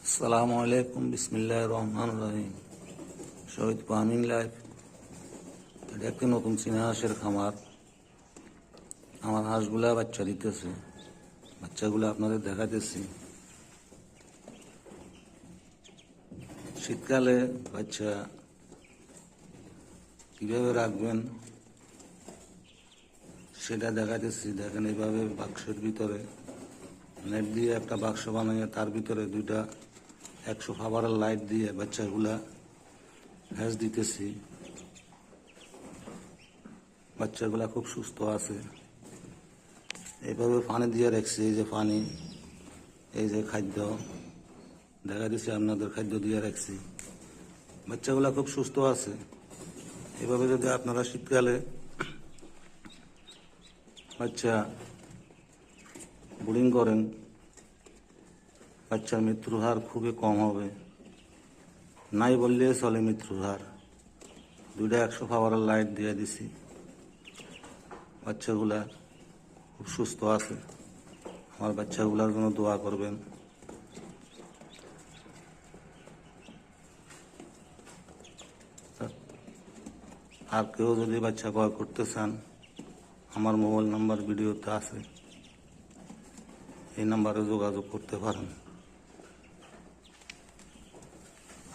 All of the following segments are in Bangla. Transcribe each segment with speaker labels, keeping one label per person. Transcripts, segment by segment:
Speaker 1: আসসালামু আলাইকুম, বিসমিল্লাহির রহমানির রহিম। শহীদ পামিন লাইফ। এটা একটি নতুন চীনা হাঁসের খামার। আমার হাঁসগুলা বাচ্চা দিতেছে। বাচ্চাগুলো আপনাদের দেখাতেছি। শীতকালে বাচ্চা কিভাবে রাখবেন সেটা দেখাতেছি। দেখেন, এইভাবে বাক্সের ভিতরে নেট দিয়ে একটা বাক্স বানিয়ে তার ভিতরে দুইটা 100 খাবারের লাইট দিয়ে বাচ্চাগুলা হ্যাঁস দিতেছি। বাচ্চাগুলা খুব সুস্থ আছে। এইভাবে পানি দিয়ে রাখছি। এই যে পানি, এই যে খাদ্য দেখা দিচ্ছি, আপনাদের খাদ্য দিয়ে রাখছি। বাচ্চাগুলা খুব সুস্থ আছে। এভাবে যদি আপনারা শীতকালে বাচ্চা ব্রিডিং করেন, বাচ্চার মৃত্যুর হার খুবই কম হবে। নাই বললে চলে মৃত্যুর হার। দুইটা 100 খাবারের লাইট দিয়ে দিছি। বাচ্চাগুলা খুব সুস্থ আছে। আমার বাচ্চাগুলার জন্য দোয়া করবেন। আর কেউ যদি বাচ্চা ক্রয় করতে চান, আমার মোবাইল নাম্বার ভিডিওতে আছে, এই নাম্বারে যোগাযোগ করতে পারেন।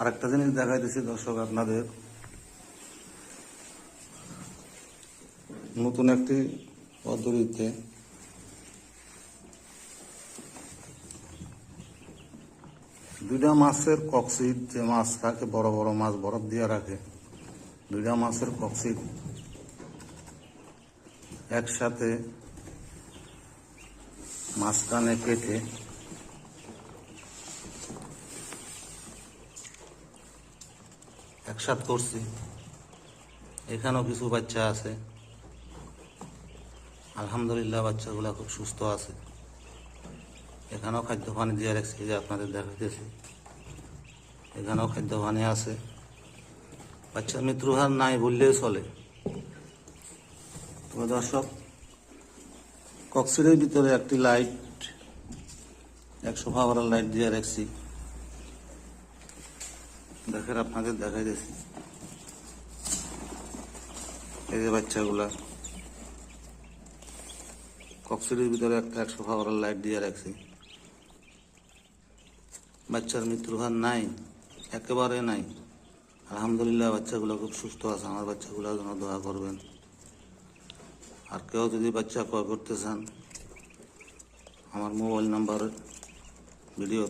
Speaker 1: আরেকটা জিনিস দেখাই দিচ্ছি দর্শক আপনাদের। নতুন একটি পদ্ধতিতে দুইটা মাছের কক্সিড, যে মাছ রাখে, বড় বড় মাছ বরফ দিয়ে রাখে, দুইটা মাছের কক্সিড একসাথে মাঝখানে কেটে একসাথে করছি। এখানেও কিছু বাচ্চা আছে। আলহামদুলিল্লাহ, বাচ্চাগুলা খুব সুস্থ আছে। এখানেও খাদ্য পানি দিয়ে রাখছি, যে আপনাদের দেখাইতেছি। এখানেও খাদ্য পানি আছে। বাচ্চার মৃত্যুর হার নাই বললেই চলে। তবে দর্শক, কক্সিডের ভিতরে একটি লাইট, 100 খাবারের লাইট দিয়ে রাখছি। দেখেন, আপনাদের দেখাইতেছি। এই যে বাচ্চাগুলা কক্সিডের ভিতরে একটা 100 খাবারের লাইট দিয়ে রাখছি। বাচ্চার মৃত্যুর হার নাই, একেবারে নাই। আলহামদুলিল্লাহ, বাচ্চাগুলো খুব সুস্থ আছে। আমার বাচ্চাগুলোর জন্য দোয়া করবেন। আর কেউ যদি বাচ্চা ক্রয় করতে চান, আমার মোবাইল নাম্বার ভিডিও